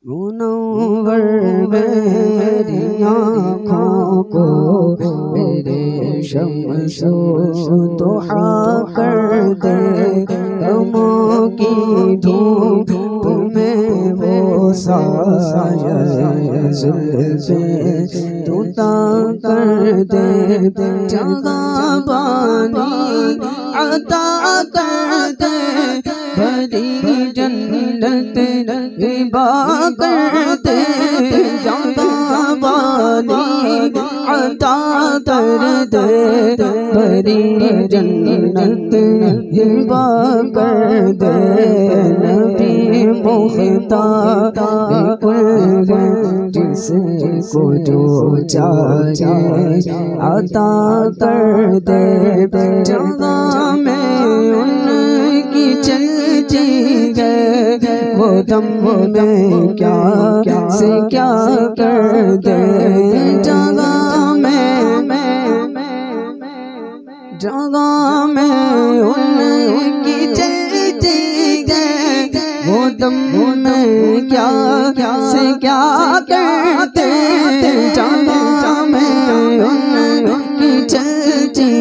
मुनव्वर मेरी आँखों को मेरे शम्सो दुहा कर दे। गमों की धूप में वो साया जुल्फ़े तुता कर दे। जगाबानी अता कर दे। भरी जन्नत हिबा कर दे। जगाबानी अता कर दे। भरी जन्नत हिबा कर दे। नबी मुख्तार कुल है जिसको जो चाहे अता कर दे। जगह में उनकी चलती है वो दम में क्या से क्या कर दे। जगह में उनकी चलती है वो दम में क्या से क्या करते। जगह में उनकी चलती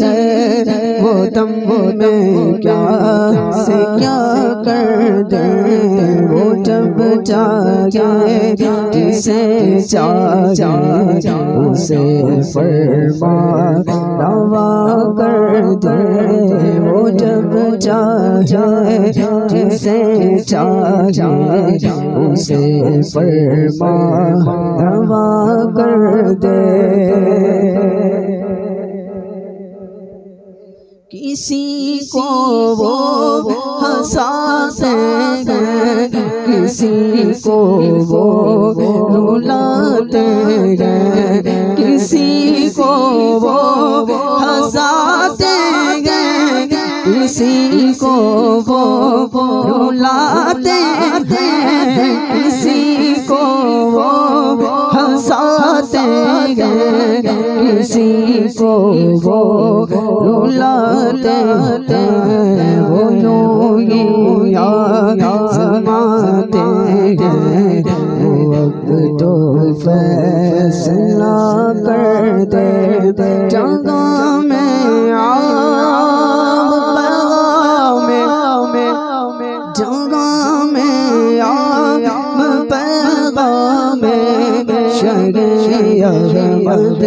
है वो दम में क्या से क्या कर दे। वो जब चाहे जिसे चाहे उसे फरमा रवा कर दे। वो जब चाहे जिसे चाहे उसे फरमा रवा कर दे। किसी को वो हंसाते हैं किसी को वो रुलाते हैं। किसी को वो हंसाते हैं किसी को वो रुलाते हैं। किसी को वो हंसाते हैं किसी को वो रुलाते हैं। वो यूं ही आज़माते हैं वो अब तो फैसला कर दे। जगह में जगह में पैगाम अहमद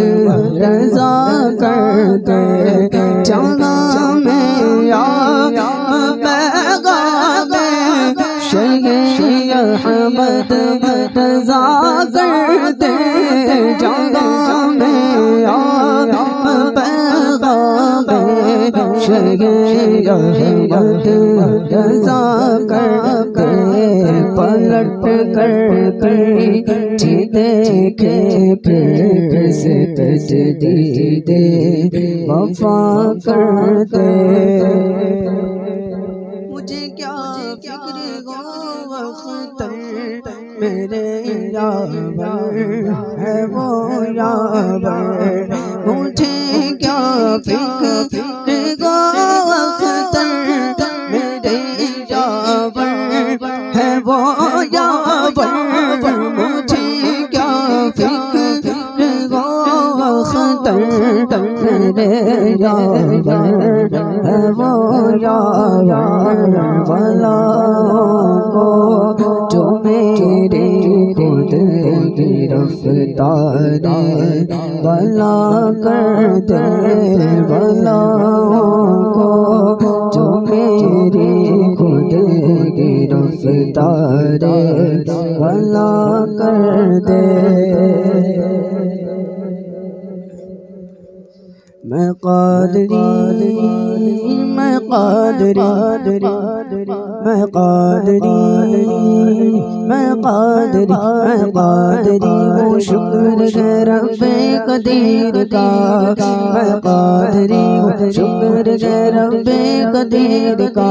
रज़ा कर दे। जगह में पैगाम अहमद रज़ा कर दे। जगह में पैगाम अहमद रज़ा कर दे। पलट कर देखे फिर से तजदीदे वफा कर दे। मुझे क्या फिक्र गो वक्त मेरे यावर है वो यावर। मुझे क्या फिक्र गो वक्त मेरे यावर है वो यावर। मुझे क्या फिक्र गो वक्त मेरे यावर है वो यावर। भला को जो मेरी खुद गिरफ्तारी भला कर दे। भला को जो मेरी खुद गिरफ्तारी भला कर दे। मैं क़ादरी मैं क़ादरी मैं क़ादरी मैं क़ादरी मैं क़ादरी हूँ शुक्र है रब्बे कदीर का। मैं क़ादरी हूँ शुक्र है रब्बे कदीर का।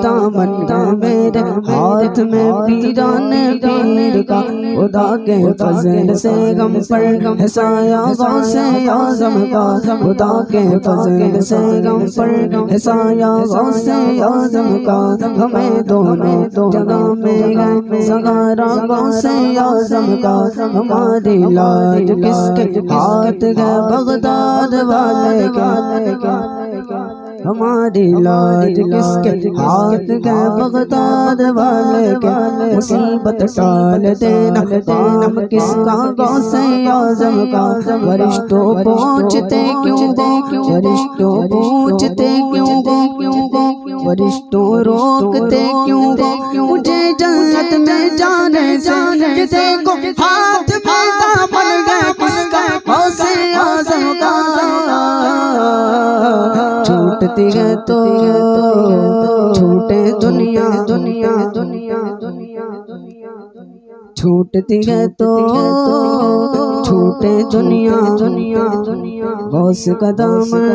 दामन का मेरे हाथ में पीराने पीर का। खुदा के फज़ल से गम पर है साया गौसे आज़म का। खुदा के फज़ल से गम पर है साया गौसे आज़म का। हमें दोनों जगह में है सगारा गौसे आज़म का, हमारी लाज किसके हाथ गए बगदाद वाले का, हमारी लाज किसके हाथ गए बगदाद वाले के, मुसीबत टाल देना काम किसका गौसे आज़म का, फरिश्तों पूछते क्यों गो, फरिश्तों पूछते क्यों गो, फरिश्तों रोकते क्यों गो, मुझे जन्नत में जाने से देखो हाथ में दामन गए किसका गौसे आज़म का, छूटती है तो छूटे दुनिया दुनिया दुनिया दुनिया छूटती है तो छूटे दुनिया दुनिया दुनिया, गौस का दामन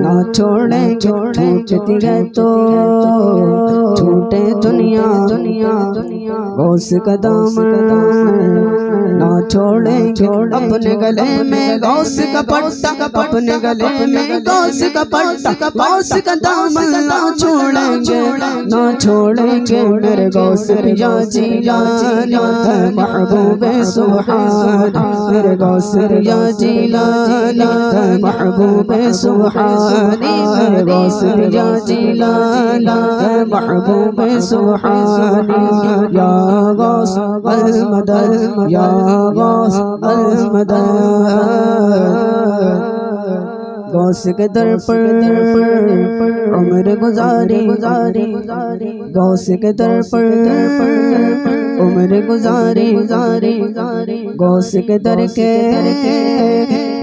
ना छोड़ेंगे, छूटती है तो छूटे दुनिया दुनिया दुनिया, गौस का दामन ना छोड़ेंगे, अपने गले में गौस का पट्टा, अपने गले में गौस का पट्टा, गौस का दामन ना छोड़ेंगे, ना छोड़ेंगे, मेरे गौस पिया जीलानी महबूबे सुभान, मेरे गौस पिया जीलानी महबूबे सुभानी, मेरे गौस पिया जीलानी महबूबे सुभानी, या गौस अल मदद, या गौस अल मदद, गौस के दर पर उम्र गुजारी, गौस के दर पर उम्र गुजारी, गौस के दर के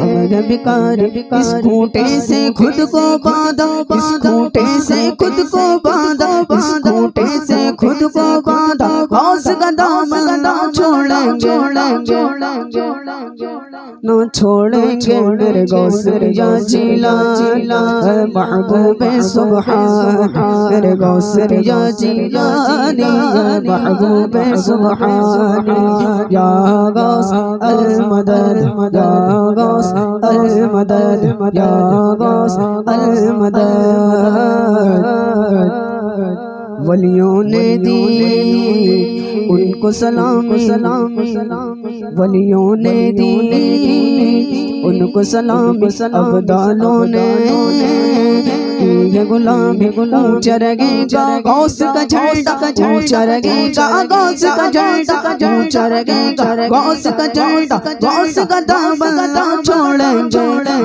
हम भिखारी, इस खूंटे से खुद को बांधा, इस खूंटे से खुद को बांधा, इस खूंटे से खुद को बांधा, गौस का दामन ना छोड़ेंगे, ना छोड़ेंगे, मेरे गौस पिया जीलानी महबूबे सुभान, मेरे गौस पिया जीलानी महबूबे सुभानी, या गौस अल मदद, या गौस अल मदद, या गौस अल मदद, वलियों ने दी उनको सलामी, वलियों ने दी उनको सलामी, अब्दालों ने ये गुलामी, ऊंचा रहेगा गौस का झंडा, ऊंचा रहेगा गौस का झंडा, ऊंचा रहेगा गौस का झंडा, गौस का दामन ना छोड़ेंगे,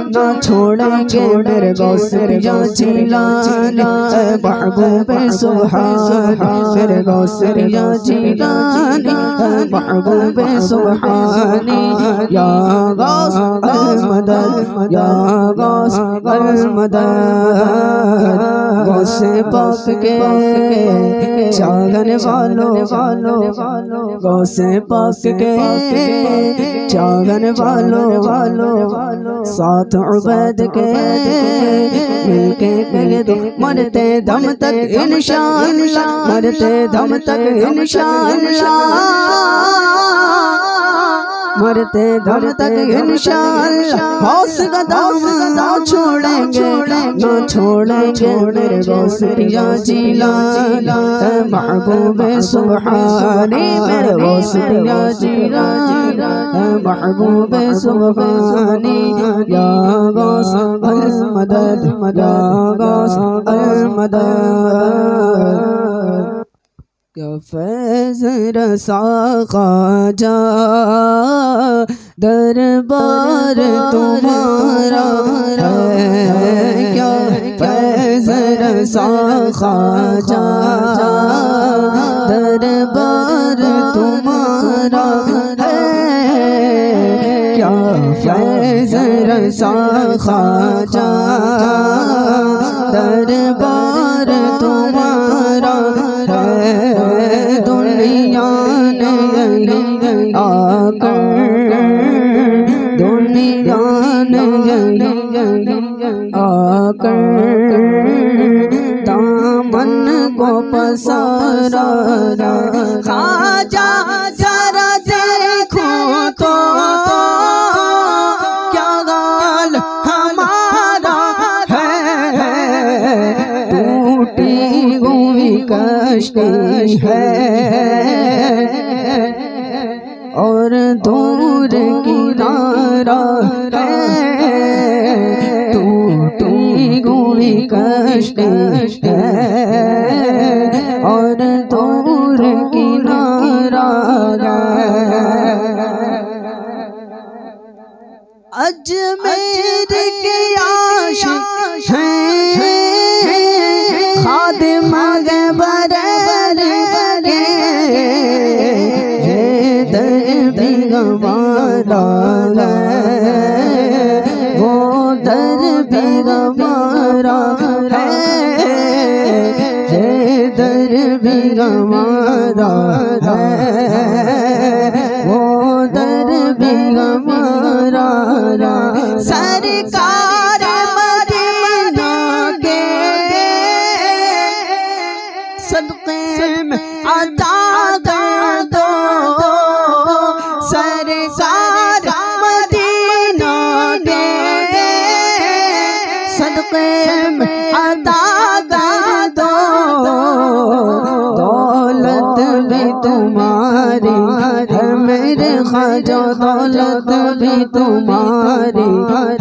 ना छोड़ेंगे, मेरे गौस पिया जीलानी महबूबे सुभान, मेरे गौस पिया जीलानी महबूबे सुभानी, या गौस अल मदद, या गौस अल मदद, गौसे पाक के चाहने वालों, गौसे पाक के चाहने वालों, साथ उबैद के मिलके कह दो मरते दम तक इंशाअल्लाह, मरते दम तक इंशाअल्लाह, मरते दम तक इंशाअल्लाह, गौस का दामन ना छोड़ेंगे, ना छोड़ेंगे, मेरे गौस पिया जीलानी महबूबे सुभानी, मेरे गौस पिया जीलानी महबूबे सुभानी, या गौस अल मदद, या गौस अल मदद, क्या फैज़ रसा ख्वाजा दरबार तुम्हारा है, क्या फैज़ रसा ख्वाजा दरबार तुम्हारा है, क्या फैज़ रसा ख्वाजा दरबार तुम्हारा है, दुनिया ने यही आकर, दुनिया ने यही आकर दामन को पसारा, ख्वाजा जरा देखो तो क्या गाल हमारा है, टूटी हुई कश्ती है, दूर किनारा है, टूटी हुई कश्ती है और दूर किनारा है। अजमेर के आशिक हैं खादिम बरर के, ये दर भी हमारा है, वो दर भी हमारा है, ये दर भी हमारा है, वो दर भी हमारा। सरकार मदीना के सदक़े में अता कर दो, सरकार मदीना के सदक़े में अता कर दो। दौलत भी तुम्हारी है मेरे ख्वाजा, दौलत भी तुम्हारी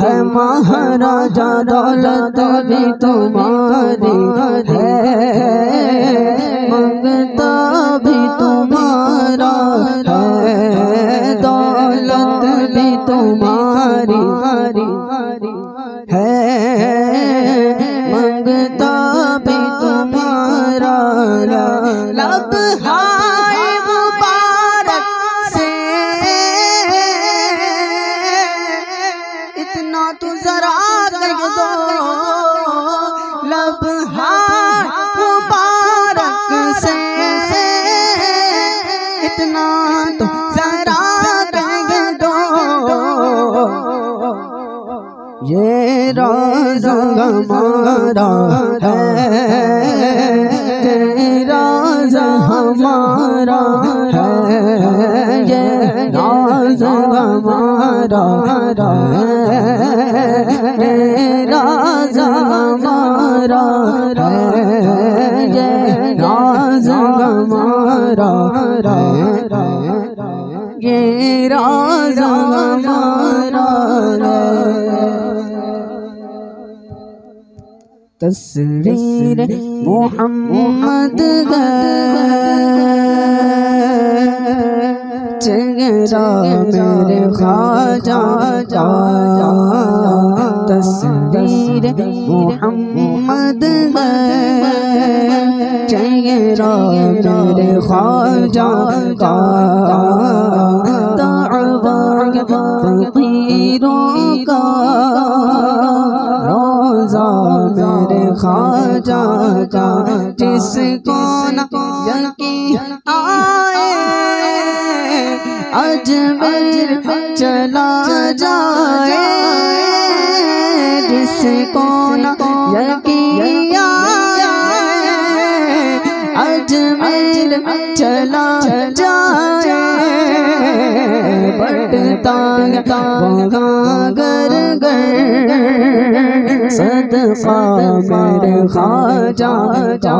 है महाराजा, दौलत भी तुम्हारी है, मंगता भी तुम्हारा है, दौलत भी तुम्हारी है, मंगता भी तुम्हारा। लब हाय मुबारक से इतना तो जरा कह दो, लब हाय मुबारक से इतना तो जरा कह दो। ये राज हमारा है, ये राज हमारा है, ये राज हमारा है, ये राज हमारा है, ये राज हमारा है, ये राज हमारा है। तस्वीर मोहम्मद चेहरा मेरे ख्वाजा, तस्वीर मोहम्मद चेहरा मेरे ख्वाजा का, दावा फकीरों का रोज़ा मेरे ख्वाजा का, जिसको न यकीन आए अजमेर चला जाए, जिसको न यकीन आए अजमेर चला जाए, बढ़ता वहाँ घर घर सदका मेरे ख्वाजा का,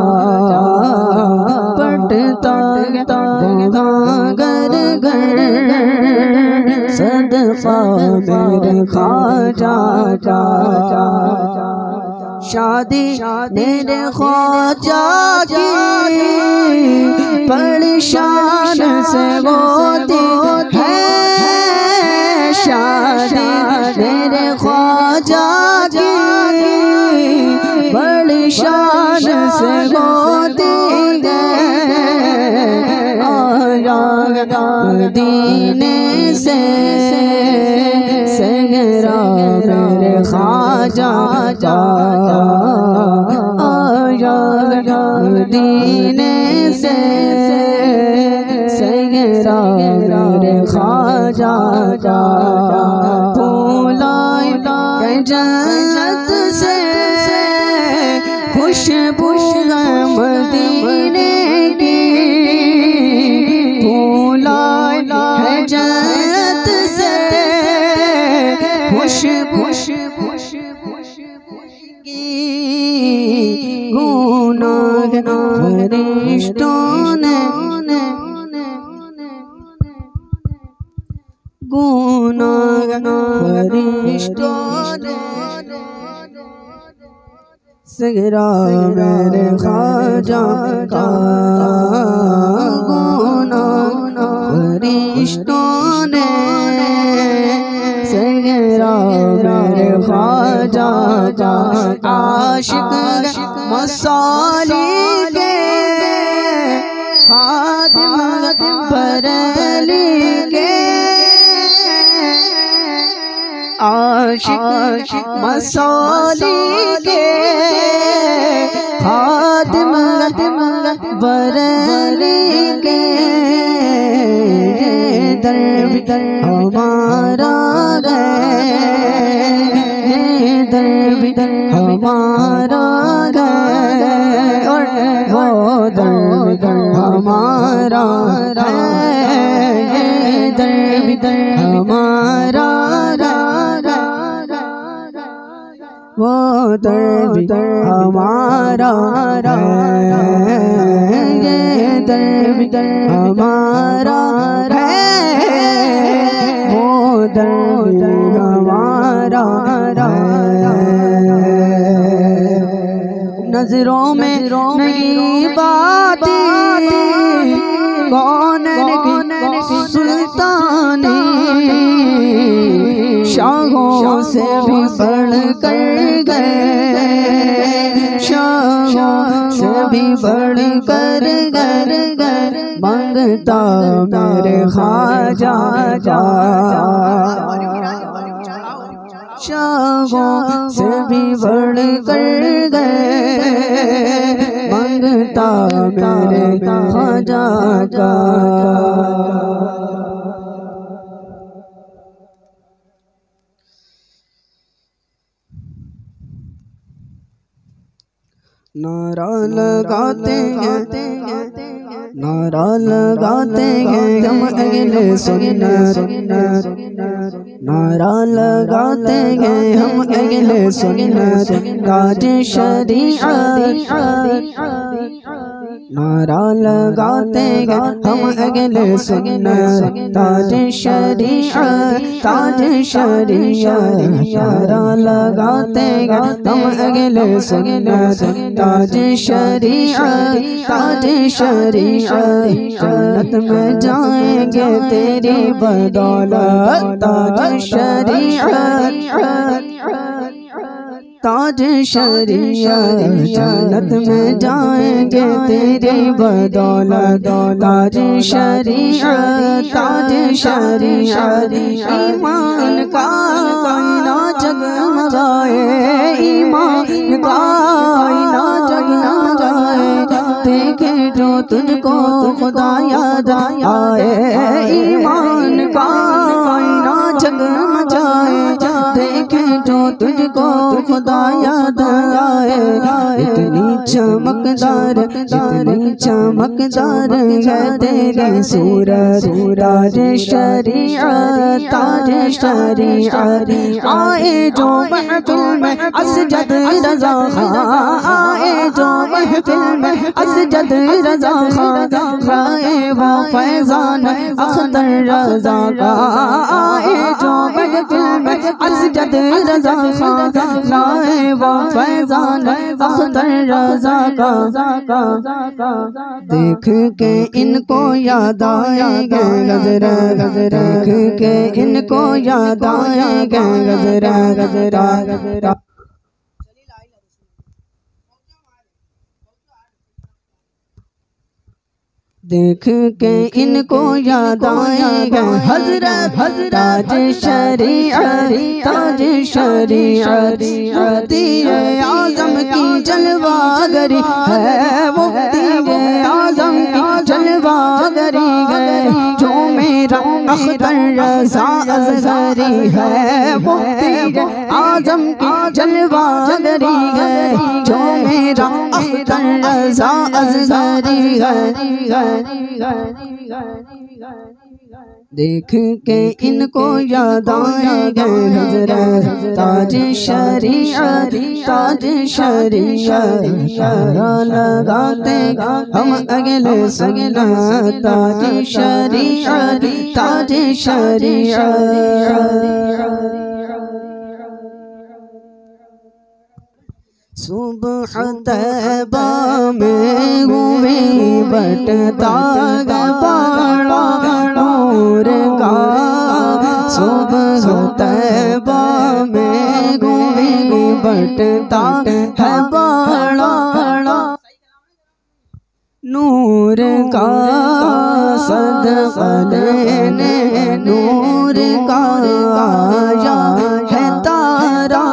बढ़ता वहाँ घर घर सदका मेरे ख्वाजा का। शादी मेरे ख्वाजा की बड़ी शान से होती है, शादी मेरे ख्वाजा की बड़ी शान से होती है। आया मदीने से सहरा मेरे ख्वाजा का, आया मदीने से सहरा मेरे ख्वाजा का, फूलाए जन्नत से खुशबू मदीने की, फूलाए जन्नत से खुशबू की, गुनाह फरिश्तों ने गुनाह फरिश्तों ने सगरा मेरे ख्वाजा का गुनाह फरिश्तों ने सगरा मेरे ख्वाजा का आशिक मसाली के खादिम बरेली के आशिक मसाली के खादिम बरेली के दर हमारा दर हमारा और वो दर हमारा दर हमारा वो दर हमारा ये दर हमारा वो दर हमारा नजरों में नहीं बाती कौन की सुल्तानी शाहों से भी बढ़ कर गए शाहों से भी बढ़ कर गए मांगता मेरे ख्वाजा शाहों से भी बढ़ कर गए मांगता मेरे ख्वाजा का नारा लगाते हैं नारा लगाते हैं हम अगले सुन्नत नारा लगाते हैं हम अगले सुन्नत ताज शरीअत नारा लगाते हैं हम अगले सुन्नत ताज शरीअत नारा लगाते हैं हम अगले सुन्नत ताज शरीअत जन्नत में जाएंगे तेरी बदौलत ताज शरीअत ताज शरीअत जन्नत में जाएंगे तेरी बदौलत ताज शरीअत ईमान का आईना जगमगाए ईमान का आईना जगमगाए देखे जो तुझको खुदा याद आए ईमान का आईना जगमगाए देखे जो तुझको खुदा याद आए इतनी चमकदार है तेरी सूरत ताज शरीअत आए जो महफिल में असजद रज़ा आए जो महफिल में असजद रज़ा आए वो फैज़ान अख्तर रज़ा का आए जो महफिल में असजद रज़ा लाए वो फैज़ान अख्तर रज़ा का देख के इनको याद आएगा हज़रत देख के इनको याद आएगा हज़रत देख के इनको याद आएगा हज़रत ताज शरीअत मुफ्ती आज़म की जलवागरी है मुफ्ती आज़म की जलवागरी है जो मेरा अख्तर रज़ा अज़हरी है मुफ्ती आज़म की जलवागरी है जो मेरा अख्तर रज़ा अज़हरी है देख के इनको याद आएगा हज़रत ताज शरीअत नारा लगाते हम अगले सुन्नत ताज ताज शरीयत। सुबह तैबा में हुए बटता बड़ा नूर का। सुबह तैबा में हुए बटता है बड़ा नूर का। सदका लेने नूर का आया है तारा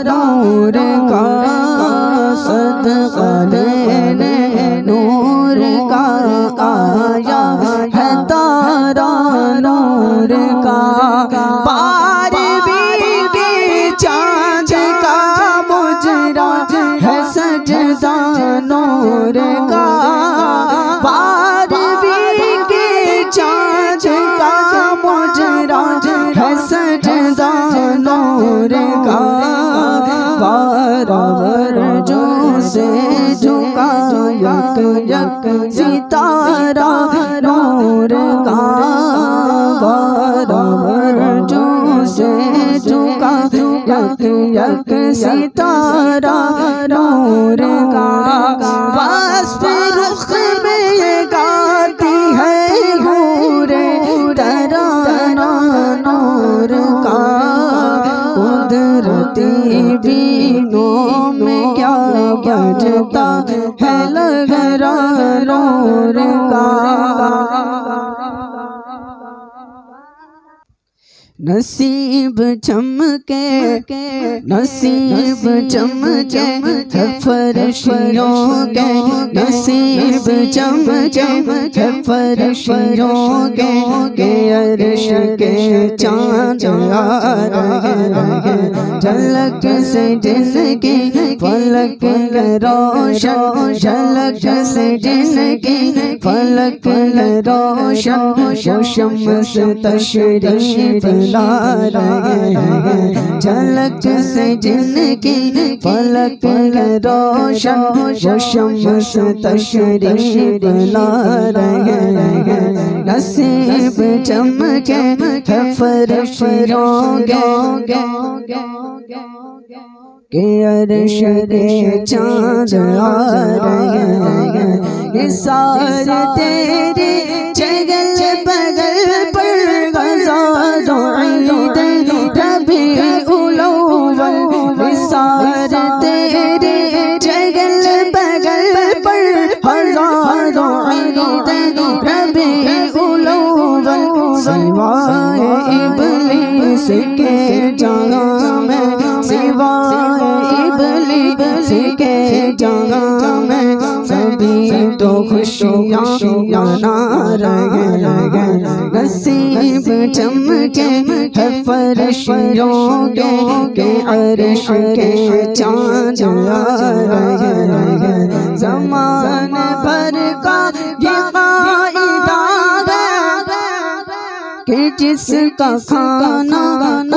नूर का। सदका लेने नूर का आया है तारा नूर का। बारहवीं के चाँद का मुजरा है सजदा नूर का। बारहवीं के चाँद का मुजरा है सजदा नूर का। बारह से झुका यक यक सितारा नूर का। बारह से झुका यक यक सितारा नूर का। वास्प रुख में गाती है हूरे तराना नूर का। कुदरती बीनों में क्या बजता है लगरा नूर का। नसीब चमके नसीब चमके है फर्शियों के। नसीब चमके है फर्शियों के अर्श के चाँद आ रहे। झलक से जिनकी फलक रोशन। झलक से जिनकी फलक रोशन। शम्स तशरीफ ला रहे हैं। झलक से जिनकी फलक रोशन। शम्स तशरीफ ला रहे हैं। नसीब चमके है फर्शियों के अर्श के चाँद आ रहे हैं। निसार तेरे चगल बगल पर हज़ारों ईद रबीउल अव्वल। निसार तेरे चगल बगल पर हज़ारों ईद रबीउल अव्वल। सिवाए इब्लीस के जहाँ में सिवाए इब्लीस के जहाँ में सभी तो खुशियाँ मना रहे हैं। नसीब चमके है फर्शियों के अर्श के चाँद आ रहे हैं। ज़मान भर का ये कायदा कि जिसका खाना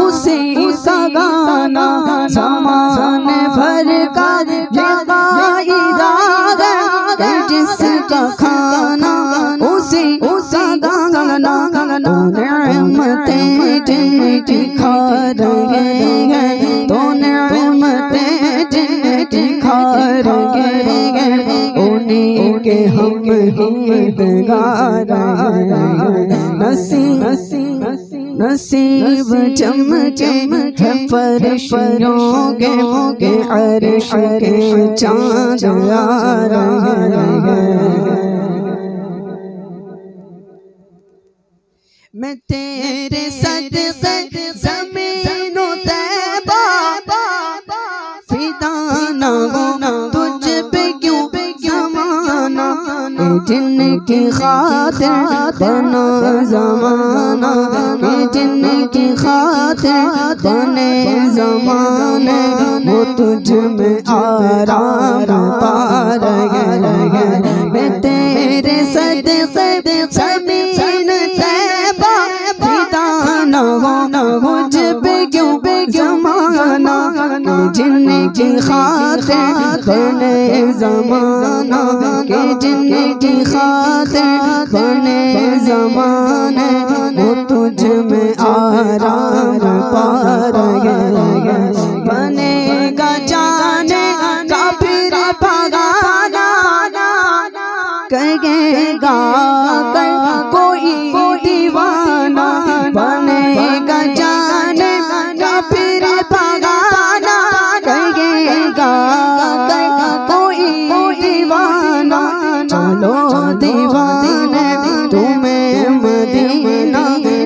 उसी का गाना। ज़मान भर का ये कायदा कि जिसका खाना उसी का गाना। तो नेमतें जिनकी खा रहे हैं। तो नेमतें जिनकी खा रहे हैं। उन्हीं के हम गीत गा रहे हैं। नसीब चमके है फर्शियों के अर्श के चाँद आ रहे हैं। मैं तेरे सदक़े ज़मीन तैबा फिदा न हूँ तुझ पे क्यों ज़माना। जिनकी खातिर बना ज़माना। जिनकी खातिर बने ज़माने वो तुझ में आराम पा रहे हैं। मैं तेरे सदक़े ज़मीन तैबा फिदा न हूँ मुझ पे क्यों ज़माना। जिनकी खातिर बने ज़माना। जिनकी खातिर बने ज़माना। दीवान वो तुझ में आराम पा रहे बनेगा जाने का फिर भगाना कहेगा कोई दीवाना बनेगा जाने का फिर भगाना कहेगा कोई दीवाना चलो दीवाने तुम्हें मदीना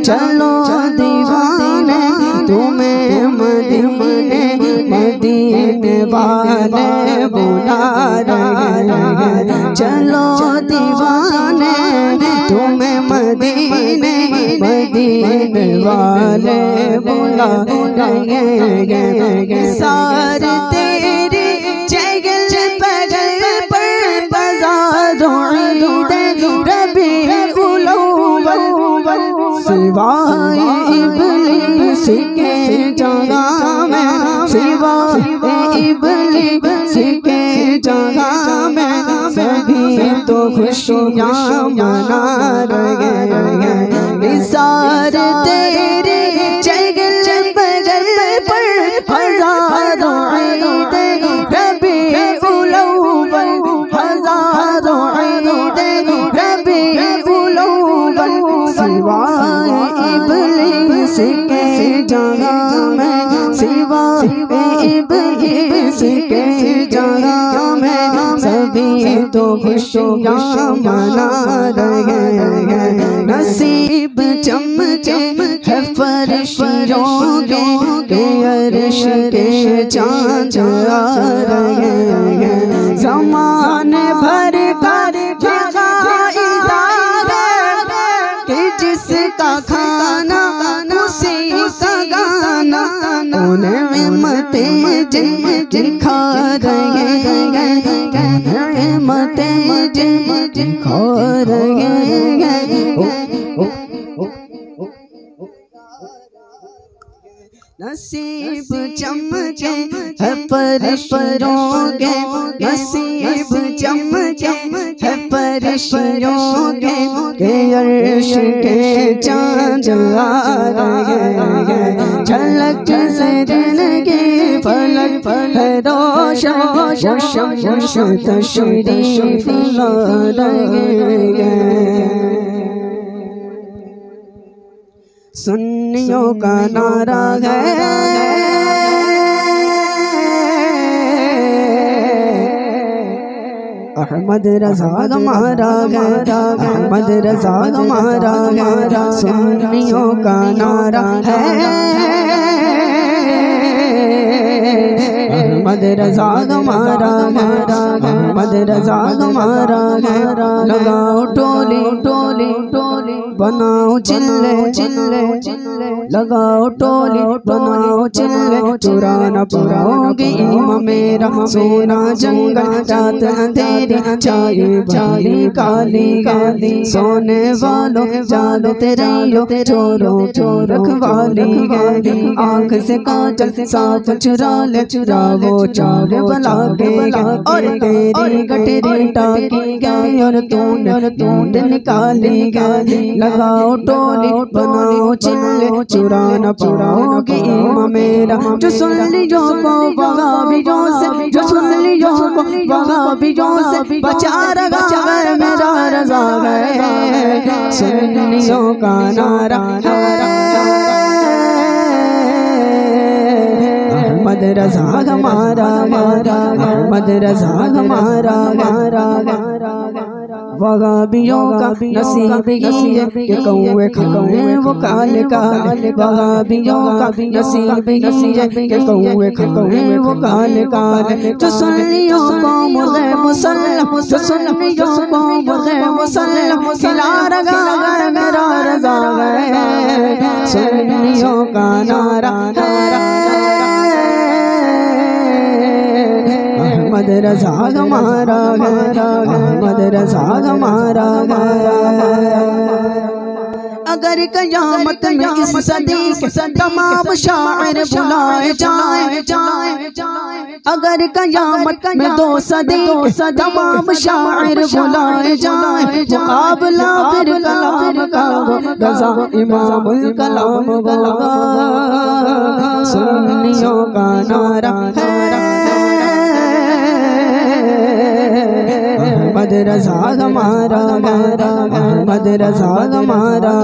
चलो दीवाने तुम्हें मदीने मदीने वाले बुला रहे चलो दीवाने तुम्हें मदीने मदीने वाले बुला रहे सारे तेरे चगल पगल पर बाज़ारों रबीउल अव्वल सिवाय इब्लीस के जगह में सिवाय इब्लीस के जगह में सभी तो खुशियाँ मना रहे सारे तेरे चगल बगल पर हज़ारों ईद रबीउल अव्वल हज़ारों ईद रबीउल अव्वल सिवाय इब्लीस के जगह में सिवाय इब्लीस के जगह में सभी तो खुशियाँ मना रहे नसीब चमके है फरिश्तों के अर्श के चाँद आ रहे ज़माने भर का कायदा कि जिसका खाना उसी का गाना नेमतें जिन खा रहे नेमतें जिन खा रहे नसीब चमके है फरिश्तों के नसीब चमके है फरिश्तों के अर्श के चाँद आ रहे झलक से दिन के फलक है रोशन रोशन तशरीफ ला रहे सुन्नियों का नारा है अहमद रज़ा हमारा है अहमद रज़ा हमारा है सुन्नियों का नारा है अहमद रज़ा हमारा है अहमद रज़ा हमारा है लगाओ टोली टोली टोली बनाओ चिल्ले चिल्ले चिल्ले लगाओ टोली बनाओ चिल्ले चुरा न पाओगे इमाम मेरा सोना जंगल रात अंधेरी चाय भाली काली गाली सोने वालों जागते रहियो चोरों चोर रखवाली है आँख से काजल साफ चुरा ले चुरावो चार बला के और तेरी गठरी टाकी गई और तूने निकाली गई लगाओ टोली बनाओ चिल्ले चुरा न पाओगे इमाम मेरा जो सुन लियो को वहाबियों से जो सुन लियो को वहाबियों से बचा रहा है मेरा रज़ा है सुन्नियों का नारा है अहमद रज़ा हमारा अहमद रज़ा हमारा वहाबियों का नसीब ही है कि कौवे खाए वो काले काले वहाबियों का नसीब ही है कि कौवे खाए वो काले काले जो सुन्नियों को मुर्गे मुसल्लम जो सुन्नियों को मुर्गे मुसल्लम खिला रहा है मेरा रज़ा है सुन्नियों का नारा है अहमद रज़ा हमारा अहमद रज़ा हमारा अगर कयामत में इस सदी के तमाम शायर बुलाए जाए, अगर कयामत में 2 सदी के तमाम शायर बुलाए जाए, मुकाबला फिर कलाम का रज़ा इमामुल कलाम होगा। सुन्नियों का नारा है अहमद रज़ा हमारा, अहमद रज़ा हमारा।